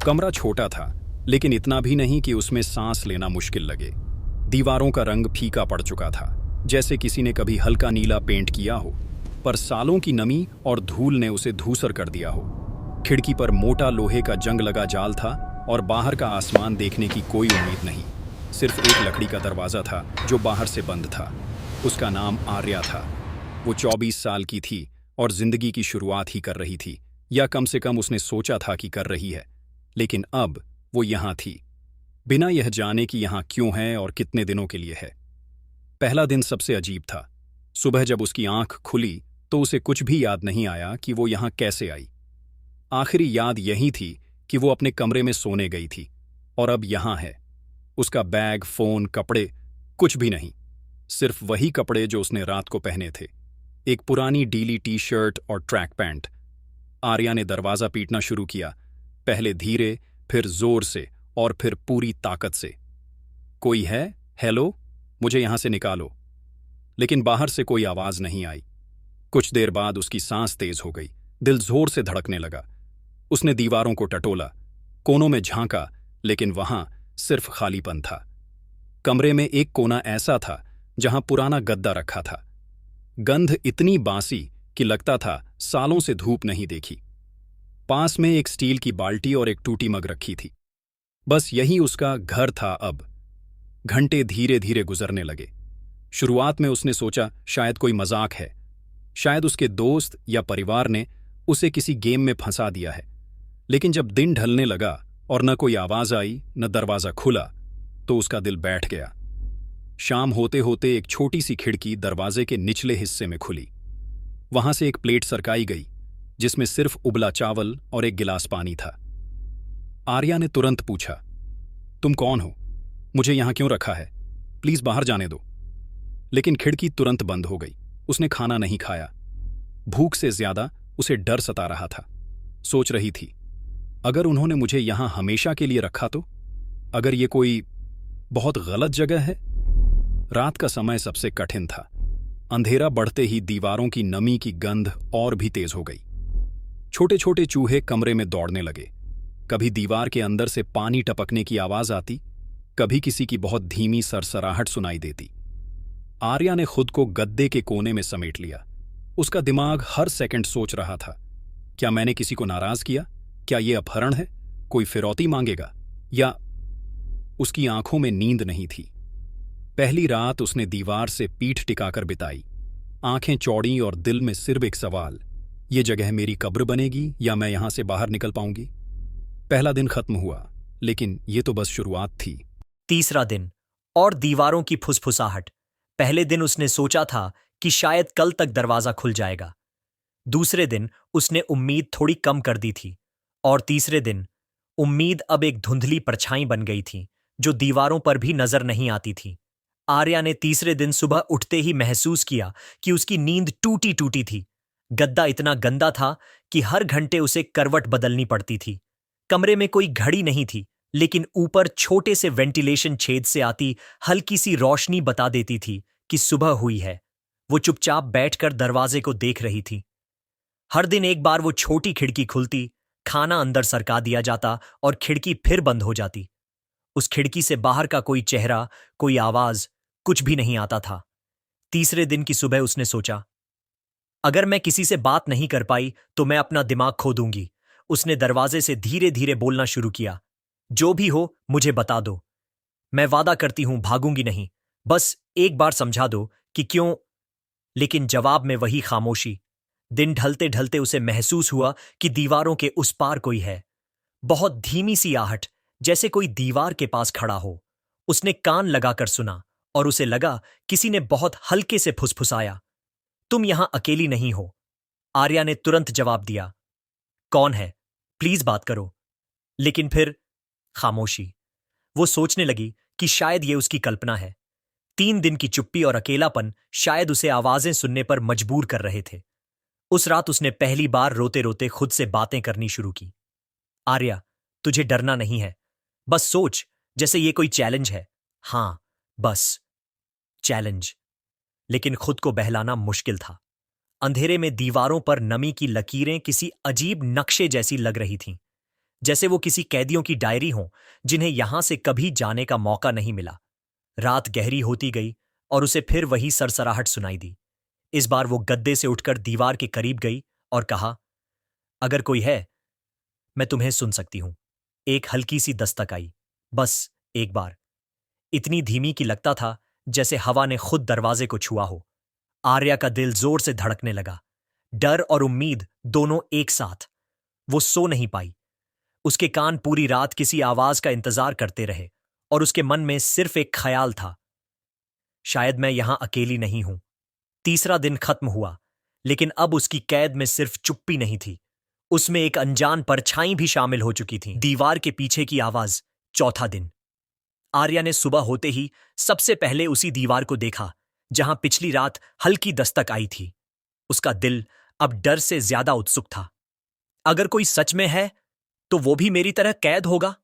कमरा छोटा था, लेकिन इतना भी नहीं कि उसमें सांस लेना मुश्किल लगे। दीवारों का रंग फीका पड़ चुका था, जैसे किसी ने कभी हल्का नीला पेंट किया हो, पर सालों की नमी और धूल ने उसे धूसर कर दिया हो। खिड़की पर मोटा लोहे का जंग लगा जाल था और बाहर का आसमान देखने की कोई उम्मीद नहीं। सिर्फ एक लकड़ी का दरवाज़ा था जो बाहर से बंद था। उसका नाम आर्या था। वो 24 साल की थी और जिंदगी की शुरुआत ही कर रही थी, या कम से कम उसने सोचा था कि कर रही है। लेकिन अब वो यहाँ थी, बिना यह जाने कि यहाँ क्यों है और कितने दिनों के लिए है। पहला दिन सबसे अजीब था। सुबह जब उसकी आंख खुली तो उसे कुछ भी याद नहीं आया कि वो यहाँ कैसे आई। आखिरी याद यही थी कि वो अपने कमरे में सोने गई थी और अब यहाँ है। उसका बैग, फोन, कपड़े, कुछ भी नहीं। सिर्फ वही कपड़े जो उसने रात को पहने थे, एक पुरानी डीली टी शर्ट और ट्रैक पैंट। आर्या ने दरवाज़ा पीटना शुरू किया, पहले धीरे, फिर जोर से और फिर पूरी ताकत से। कोई है? हेलो, मुझे यहां से निकालो। लेकिन बाहर से कोई आवाज नहीं आई। कुछ देर बाद उसकी सांस तेज हो गई, दिल जोर से धड़कने लगा। उसने दीवारों को टटोला, कोनों में झांका, लेकिन वहां सिर्फ खालीपन था। कमरे में एक कोना ऐसा था जहां पुराना गद्दा रखा था। गंध इतनी बासी कि लगता था सालों से धूप नहीं देखी। पास में एक स्टील की बाल्टी और एक टूटी मग रखी थी। बस यही उसका घर था अब। घंटे धीरे धीरे गुजरने लगे। शुरुआत में उसने सोचा शायद कोई मजाक है, शायद उसके दोस्त या परिवार ने उसे किसी गेम में फंसा दिया है। लेकिन जब दिन ढलने लगा और न कोई आवाज आई, न दरवाजा खुला, तो उसका दिल बैठ गया। शाम होते होते एक छोटी सी खिड़की दरवाजे के निचले हिस्से में खुली। वहां से एक प्लेट सरकाई गई जिसमें सिर्फ उबला चावल और एक गिलास पानी था। आर्या ने तुरंत पूछा, तुम कौन हो? मुझे यहां क्यों रखा है? प्लीज बाहर जाने दो। लेकिन खिड़की तुरंत बंद हो गई। उसने खाना नहीं खाया। भूख से ज्यादा उसे डर सता रहा था। सोच रही थी, अगर उन्होंने मुझे यहां हमेशा के लिए रखा तो? अगर ये कोई बहुत गलत जगह है? रात का समय सबसे कठिन था। अंधेरा बढ़ते ही दीवारों की नमी की गंध और भी तेज हो गई। छोटे छोटे चूहे कमरे में दौड़ने लगे। कभी दीवार के अंदर से पानी टपकने की आवाज आती, कभी किसी की बहुत धीमी सरसराहट सुनाई देती। आर्या ने खुद को गद्दे के कोने में समेट लिया। उसका दिमाग हर सेकंड सोच रहा था, क्या मैंने किसी को नाराज किया? क्या ये अपहरण है? कोई फिरौती मांगेगा? या उसकी आंखों में नींद नहीं थी। पहली रात उसने दीवार से पीठ टिकाकर बिताई, आंखें चौड़ी और दिल में सिर्फ एक सवाल, ये जगह मेरी कब्र बनेगी या मैं यहां से बाहर निकल पाऊंगी? पहला दिन खत्म हुआ, लेकिन ये तो बस शुरुआत थी। तीसरा दिन, और दीवारों की फुसफुसाहट। पहले दिन उसने सोचा था कि शायद कल तक दरवाजा खुल जाएगा। दूसरे दिन उसने उम्मीद थोड़ी कम कर दी थी, और तीसरे दिन उम्मीद अब एक धुंधली परछाई बन गई थी जो दीवारों पर भी नजर नहीं आती थी। आर्या ने तीसरे दिन सुबह उठते ही महसूस किया कि उसकी नींद टूटी टूटी थी। गद्दा इतना गंदा था कि हर घंटे उसे करवट बदलनी पड़ती थी। कमरे में कोई घड़ी नहीं थी, लेकिन ऊपर छोटे से वेंटिलेशन छेद से आती हल्की सी रोशनी बता देती थी कि सुबह हुई है। वो चुपचाप बैठकर दरवाजे को देख रही थी। हर दिन एक बार वो छोटी खिड़की खुलती, खाना अंदर सरका दिया जाता और खिड़की फिर बंद हो जाती। उस खिड़की से बाहर का कोई चेहरा, कोई आवाज, कुछ भी नहीं आता था। तीसरे दिन की सुबह उसने सोचा, अगर मैं किसी से बात नहीं कर पाई तो मैं अपना दिमाग खो दूंगी। उसने दरवाजे से धीरे धीरे बोलना शुरू किया, जो भी हो मुझे बता दो। मैं वादा करती हूं भागूंगी नहीं। बस एक बार समझा दो कि क्यों। लेकिन जवाब में वही खामोशी। दिन ढलते ढलते उसे महसूस हुआ कि दीवारों के उस पार कोई है। बहुत धीमी सी आहट, जैसे कोई दीवार के पास खड़ा हो। उसने कान लगाकर सुना और उसे लगा किसी ने बहुत हल्के से फुसफुसाया, तुम यहां अकेली नहीं हो। आर्या ने तुरंत जवाब दिया, कौन है? प्लीज बात करो। लेकिन फिर खामोशी। वो सोचने लगी कि शायद ये उसकी कल्पना है। 3 दिन की चुप्पी और अकेलापन शायद उसे आवाजें सुनने पर मजबूर कर रहे थे। उस रात उसने पहली बार रोते रोते खुद से बातें करनी शुरू की। आर्या, तुझे डरना नहीं है। बस सोच जैसे ये कोई चैलेंज है। हां, बस चैलेंज। लेकिन खुद को बहलाना मुश्किल था। अंधेरे में दीवारों पर नमी की लकीरें किसी अजीब नक्शे जैसी लग रही थीं, जैसे वो किसी कैदियों की डायरी हो जिन्हें यहां से कभी जाने का मौका नहीं मिला। रात गहरी होती गई और उसे फिर वही सरसराहट सुनाई दी। इस बार वो गद्दे से उठकर दीवार के करीब गई और कहा, अगर कोई है, मैं तुम्हें सुन सकती हूं। एक हल्की सी दस्तक आई, बस एक बार, इतनी धीमी कि लगता था जैसे हवा ने खुद दरवाजे को छुआ हो। आर्या का दिल जोर से धड़कने लगा, डर और उम्मीद दोनों एक साथ। वो सो नहीं पाई। उसके कान पूरी रात किसी आवाज का इंतजार करते रहे और उसके मन में सिर्फ एक ख्याल था, शायद मैं यहां अकेली नहीं हूं। तीसरा दिन खत्म हुआ, लेकिन अब उसकी कैद में सिर्फ चुप्पी नहीं थी, उसमें एक अनजान परछाई भी शामिल हो चुकी थी। दीवार के पीछे की आवाज। चौथा दिन। आर्या ने सुबह होते ही सबसे पहले उसी दीवार को देखा जहां पिछली रात हल्की दस्तक आई थी। उसका दिल अब डर से ज्यादा उत्सुक था। अगर कोई सच में है तो वो भी मेरी तरह कैद होगा।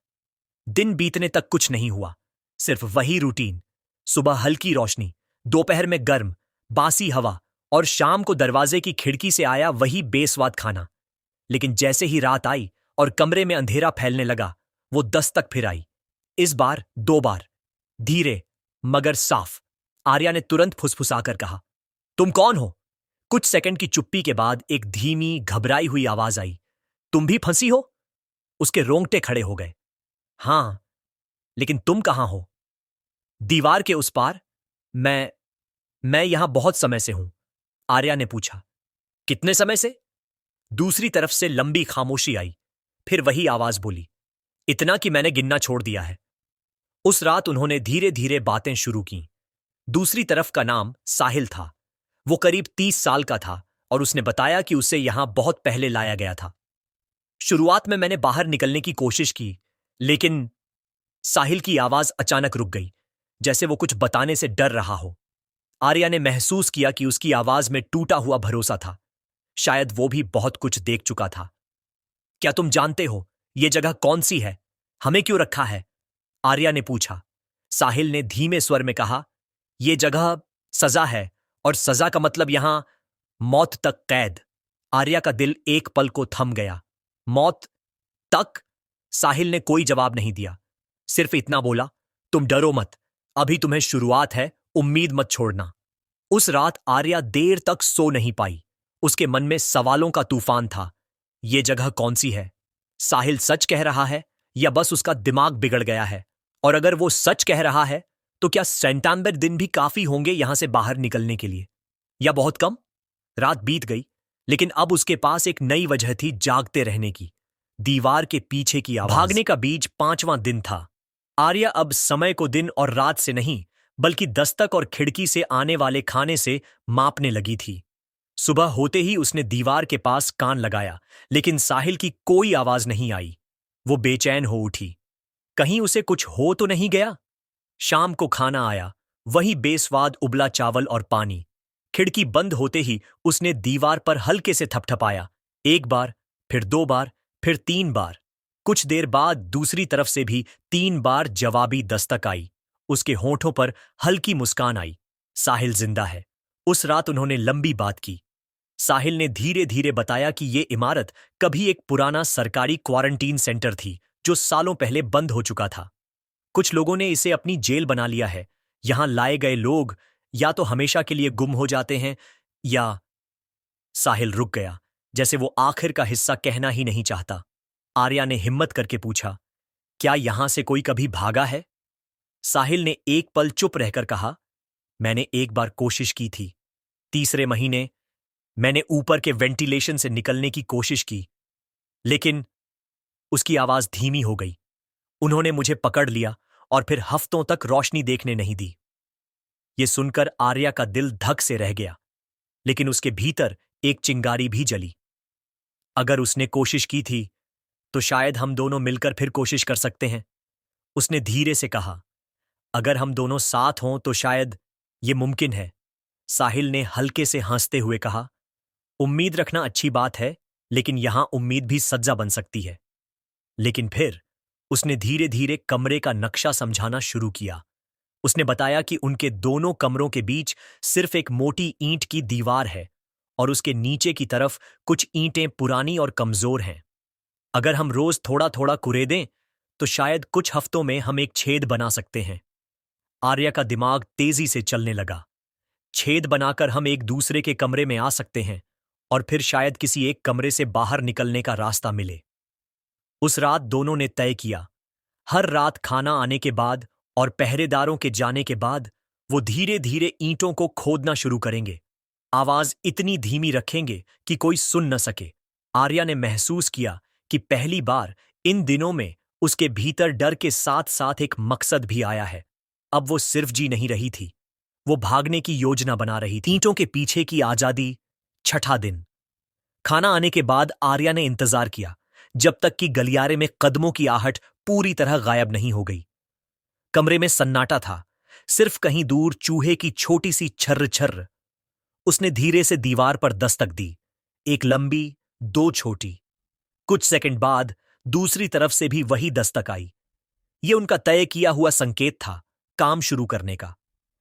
दिन बीतने तक कुछ नहीं हुआ, सिर्फ वही रूटीन। सुबह हल्की रोशनी, दोपहर में गर्म बासी हवा और शाम को दरवाजे की खिड़की से आया वही बेस्वाद खाना। लेकिन जैसे ही रात आई और कमरे में अंधेरा फैलने लगा, वो दस्तक फिर आई। इस बार 2 बार, धीरे मगर साफ। आर्या ने तुरंत फुसफुसाकर कहा, तुम कौन हो? कुछ सेकंड की चुप्पी के बाद एक धीमी घबराई हुई आवाज आई, तुम भी फंसी हो? उसके रोंगटे खड़े हो गए। हां, लेकिन तुम कहां हो? दीवार के उस पार। मैं यहां बहुत समय से हूं, आर्या ने पूछा। कितने समय से? दूसरी तरफ से लंबी खामोशी आई, फिर वही आवाज बोली, इतना कि मैंने गिनना छोड़ दिया है। उस रात उन्होंने धीरे धीरे बातें शुरू की। दूसरी तरफ का नाम साहिल था। वो करीब 30 साल का था और उसने बताया कि उसे यहां बहुत पहले लाया गया था। शुरुआत में मैंने बाहर निकलने की कोशिश की, लेकिन साहिल की आवाज अचानक रुक गई, जैसे वो कुछ बताने से डर रहा हो। आर्या ने महसूस किया कि उसकी आवाज में टूटा हुआ भरोसा था। शायद वो भी बहुत कुछ देख चुका था। क्या तुम जानते हो ये जगह कौन सी है? हमें क्यों रखा है? आर्या ने पूछा। साहिल ने धीमे स्वर में कहा, यह जगह सजा है, और सजा का मतलब यहां मौत तक कैद। आर्या का दिल एक पल को थम गया। मौत तक? साहिल ने कोई जवाब नहीं दिया, सिर्फ इतना बोला, तुम डरो मत, अभी तुम्हें शुरुआत है, उम्मीद मत छोड़ना। उस रात आर्या देर तक सो नहीं पाई। उसके मन में सवालों का तूफान था। ये जगह कौन सी है? साहिल सच कह रहा है या बस उसका दिमाग बिगड़ गया है? और अगर वो सच कह रहा है तो क्या 97 दिन भी काफी होंगे यहां से बाहर निकलने के लिए, या बहुत कम? रात बीत गई, लेकिन अब उसके पास एक नई वजह थी जागते रहने की। दीवार के पीछे की आवाज। भागने का बीज 5वां दिन था। आर्या अब समय को दिन और रात से नहीं, बल्कि दस्तक और खिड़की से आने वाले खाने से मापने लगी थी। सुबह होते ही उसने दीवार के पास कान लगाया, लेकिन साहिल की कोई आवाज नहीं आई। वो बेचैन हो उठी, कहीं उसे कुछ हो तो नहीं गया। शाम को खाना आया, वही बेस्वाद उबला चावल और पानी। खिड़की बंद होते ही उसने दीवार पर हल्के से थपथपाया, 1 बार, फिर 2 बार, फिर 3 बार। कुछ देर बाद दूसरी तरफ से भी 3 बार जवाबी दस्तक आई। उसके होंठों पर हल्की मुस्कान आई। साहिल जिंदा है। उस रात उन्होंने लंबी बात की। साहिल ने धीरे धीरे बताया कि ये इमारत कभी एक पुराना सरकारी क्वारंटीन सेंटर थी जो सालों पहले बंद हो चुका था। कुछ लोगों ने इसे अपनी जेल बना लिया है। यहां लाए गए लोग या तो हमेशा के लिए गुम हो जाते हैं या। साहिल रुक गया, जैसे वो आखिर का हिस्सा कहना ही नहीं चाहता। आर्या ने हिम्मत करके पूछा, क्या यहां से कोई कभी भागा है? साहिल ने एक पल चुप रहकर कहा, मैंने एक बार कोशिश की थी। 3रे महीने मैंने ऊपर के वेंटिलेशन से निकलने की कोशिश की, लेकिन। उसकी आवाज धीमी हो गई। उन्होंने मुझे पकड़ लिया और फिर हफ्तों तक रोशनी देखने नहीं दी। यह सुनकर आर्या का दिल धक से रह गया, लेकिन उसके भीतर एक चिंगारी भी जली। अगर उसने कोशिश की थी तो शायद हम दोनों मिलकर फिर कोशिश कर सकते हैं, उसने धीरे से कहा। अगर हम दोनों साथ हों तो शायद यह मुमकिन है, साहिल ने हल्के से हंसते हुए कहा। उम्मीद रखना अच्छी बात है, लेकिन यहां उम्मीद भी सज्जा बन सकती है। लेकिन फिर उसने धीरे धीरे कमरे का नक्शा समझाना शुरू किया। उसने बताया कि उनके दोनों कमरों के बीच सिर्फ एक मोटी ईंट की दीवार है और उसके नीचे की तरफ कुछ ईंटें पुरानी और कमजोर हैं। अगर हम रोज थोड़ा थोड़ा कुरेदें तो शायद कुछ हफ्तों में हम एक छेद बना सकते हैं। आर्या का दिमाग तेजी से चलने लगा। छेद बनाकर हम एक दूसरे के कमरे में आ सकते हैं और फिर शायद किसी एक कमरे से बाहर निकलने का रास्ता मिले। उस रात दोनों ने तय किया, हर रात खाना आने के बाद और पहरेदारों के जाने के बाद वो धीरे धीरे ईंटों को खोदना शुरू करेंगे। आवाज इतनी धीमी रखेंगे कि कोई सुन न सके। आर्या ने महसूस किया कि पहली बार इन दिनों में उसके भीतर डर के साथ साथ एक मकसद भी आया है। अब वो सिर्फ जी नहीं रही थी, वो भागने की योजना बना रही थी। ईंटों के पीछे की आजादी। छठा दिन। खाना आने के बाद आर्या ने इंतजार किया जब तक कि गलियारे में कदमों की आहट पूरी तरह गायब नहीं हो गई। कमरे में सन्नाटा था, सिर्फ कहीं दूर चूहे की छोटी सी छर्र छर्र। उसने धीरे से दीवार पर दस्तक दी, एक लंबी, दो छोटी। कुछ सेकंड बाद दूसरी तरफ से भी वही दस्तक आई। ये उनका तय किया हुआ संकेत था, काम शुरू करने का।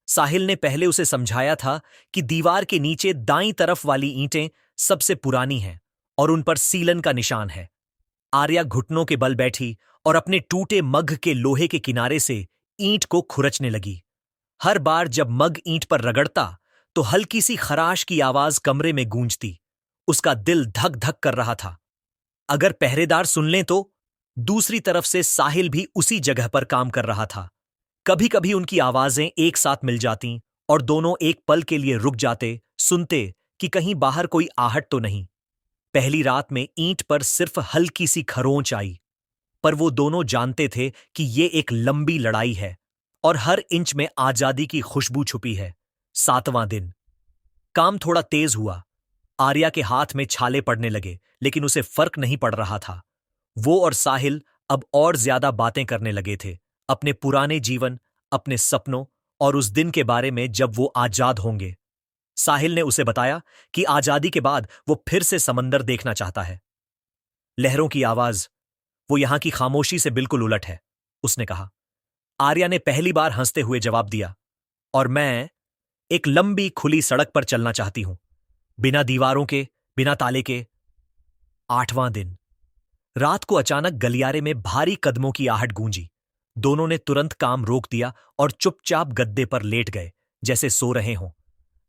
साहिल ने पहले उसे समझाया था कि दीवार के नीचे दाईं तरफ वाली ईंटें सबसे पुरानी हैं और उन पर सीलन का निशान है। आर्या घुटनों के बल बैठी और अपने टूटे मग के लोहे के किनारे से ईंट को खुरचने लगी। हर बार जब मग ईंट पर रगड़ता तो हल्की सी खराश की आवाज कमरे में गूंजती। उसका दिल धक धक कर रहा था। अगर पहरेदार सुन लें तो? दूसरी तरफ से साहिल भी उसी जगह पर काम कर रहा था। कभी कभी उनकी आवाजें एक साथ मिल जातीं और दोनों एक पल के लिए रुक जाते, सुनते कि कहीं बाहर कोई आहट तो नहीं। पहली रात में ईंट पर सिर्फ हल्की सी खरोंच आई, पर वो दोनों जानते थे कि ये एक लंबी लड़ाई है और हर इंच में आजादी की खुशबू छुपी है। सातवां दिन। काम थोड़ा तेज हुआ। आर्या के हाथ में छाले पड़ने लगे, लेकिन उसे फर्क नहीं पड़ रहा था। वो और साहिल अब और ज्यादा बातें करने लगे थे, अपने पुराने जीवन, अपने सपनों और उस दिन के बारे में जब वो आजाद होंगे। साहिल ने उसे बताया कि आजादी के बाद वो फिर से समंदर देखना चाहता है। लहरों की आवाज, वो यहां की खामोशी से बिल्कुल उलट है, उसने कहा। आर्या ने पहली बार हंसते हुए जवाब दिया, और मैं एक लंबी खुली सड़क पर चलना चाहती हूं, बिना दीवारों के, बिना ताले के। आठवां दिन। रात को अचानक गलियारे में भारी कदमों की आहट गूंजी। दोनों ने तुरंत काम रोक दिया और चुपचाप गद्दे पर लेट गए, जैसे सो रहे हों।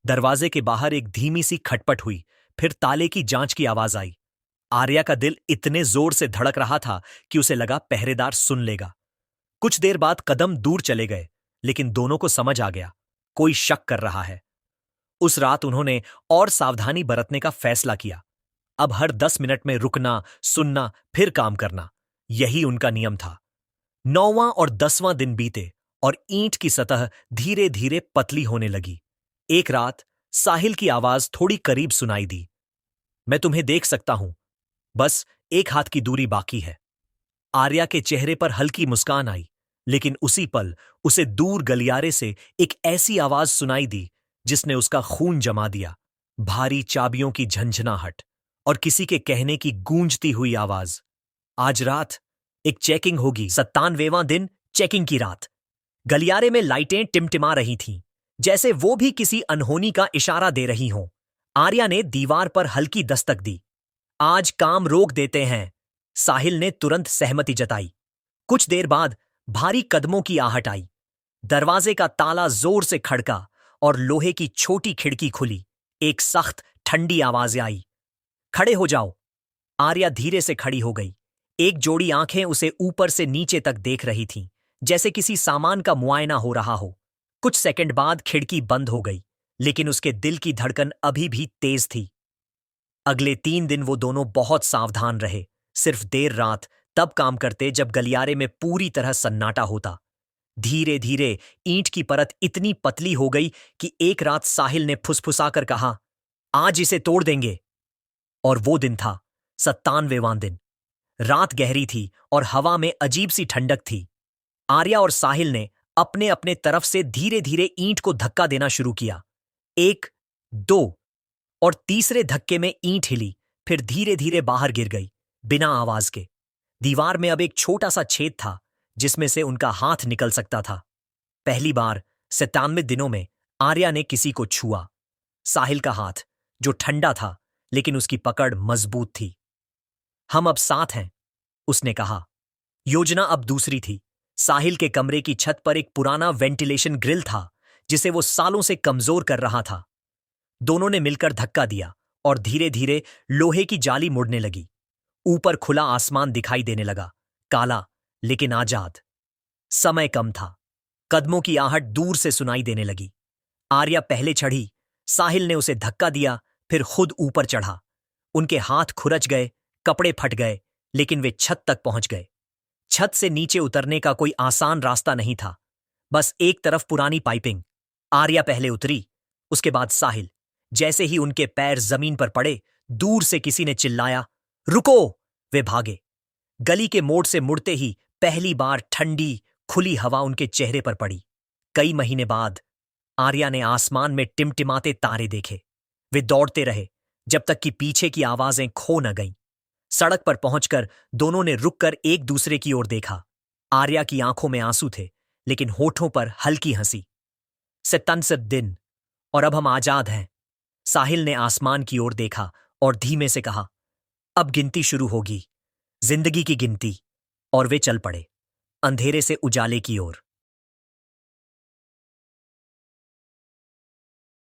दरवाजे के बाहर एक धीमी सी खटपट हुई, फिर ताले की जांच की आवाज आई। आर्या का दिल इतने जोर से धड़क रहा था कि उसे लगा पहरेदार सुन लेगा। कुछ देर बाद कदम दूर चले गए, लेकिन दोनों को समझ आ गया, कोई शक कर रहा है। उस रात उन्होंने और सावधानी बरतने का फैसला किया। अब हर 10 मिनट में रुकना, सुनना, फिर काम करना, यही उनका नियम था। 9वां और 10वां दिन बीते और ईंट की सतह धीरे धीरे पतली होने लगी। एक रात साहिल की आवाज थोड़ी करीब सुनाई दी, मैं तुम्हें देख सकता हूं, बस एक हाथ की दूरी बाकी है। आर्या के चेहरे पर हल्की मुस्कान आई, लेकिन उसी पल उसे दूर गलियारे से एक ऐसी आवाज सुनाई दी जिसने उसका खून जमा दिया। भारी चाबियों की झंझनाहट और किसी के कहने की गूंजती हुई आवाज, आज रात एक चेकिंग होगी। 97वां दिन, चेकिंग की रात। गलियारे में लाइटें टिमटिमा रही थीं, जैसे वो भी किसी अनहोनी का इशारा दे रही हों। आर्या ने दीवार पर हल्की दस्तक दी, आज काम रोक देते हैं। साहिल ने तुरंत सहमति जताई। कुछ देर बाद भारी कदमों की आहट आई। दरवाजे का ताला जोर से खड़का और लोहे की छोटी खिड़की खुली। एक सख्त ठंडी आवाज आई, खड़े हो जाओ। आर्या धीरे से खड़ी हो गई। एक जोड़ी आंखें उसे ऊपर से नीचे तक देख रही थीं, जैसे किसी सामान का मुआयना हो रहा हो। कुछ सेकंड बाद खिड़की बंद हो गई, लेकिन उसके दिल की धड़कन अभी भी तेज थी। अगले 3 दिन वो दोनों बहुत सावधान रहे, सिर्फ देर रात तब काम करते जब गलियारे में पूरी तरह सन्नाटा होता। धीरे धीरे ईंट की परत इतनी पतली हो गई कि एक रात साहिल ने फुसफुसाकर कहा, आज इसे तोड़ देंगे। और वो दिन था 97वां दिन। रात गहरी थी और हवा में अजीब सी ठंडक थी। आर्या और साहिल ने अपने अपने तरफ से धीरे धीरे ईंट को धक्का देना शुरू किया। 1, 2 और तीसरे धक्के में ईंट हिली, फिर धीरे धीरे बाहर गिर गई, बिना आवाज के। दीवार में अब एक छोटा सा छेद था जिसमें से उनका हाथ निकल सकता था। पहली बार 97 दिनों में आर्या ने किसी को छुआ। साहिल का हाथ, जो ठंडा था लेकिन उसकी पकड़ मजबूत थी। हम अब साथ हैं, उसने कहा। योजना अब दूसरी थी। साहिल के कमरे की छत पर एक पुराना वेंटिलेशन ग्रिल था जिसे वो सालों से कमजोर कर रहा था। दोनों ने मिलकर धक्का दिया और धीरे धीरे लोहे की जाली मुड़ने लगी। ऊपर खुला आसमान दिखाई देने लगा, काला लेकिन आजाद। समय कम था। कदमों की आहट दूर से सुनाई देने लगी। आर्या पहले चढ़ी। साहिल ने उसे धक्का दिया, फिर खुद ऊपर चढ़ा। उनके हाथ खुरच गए, कपड़े फट गए, लेकिन वे छत तक पहुंच गए। छत से नीचे उतरने का कोई आसान रास्ता नहीं था, बस एक तरफ पुरानी पाइपिंग। आर्या पहले उतरी, उसके बाद साहिल। जैसे ही उनके पैर जमीन पर पड़े, दूर से किसी ने चिल्लाया, रुको! वे भागे। गली के मोड़ से मुड़ते ही पहली बार ठंडी खुली हवा उनके चेहरे पर पड़ी। कई महीने बाद आर्या ने आसमान में टिमटिमाते तारे देखे। वे दौड़ते रहे जब तक कि पीछे की आवाजें खो न गईं। सड़क पर पहुंचकर दोनों ने रुककर एक दूसरे की ओर देखा। आर्या की आंखों में आंसू थे, लेकिन होठों पर हल्की हंसी। 67 दिन, और अब हम आजाद हैं। साहिल ने आसमान की ओर देखा और धीमे से कहा, अब गिनती शुरू होगी, जिंदगी की गिनती। और वे चल पड़े, अंधेरे से उजाले की ओर।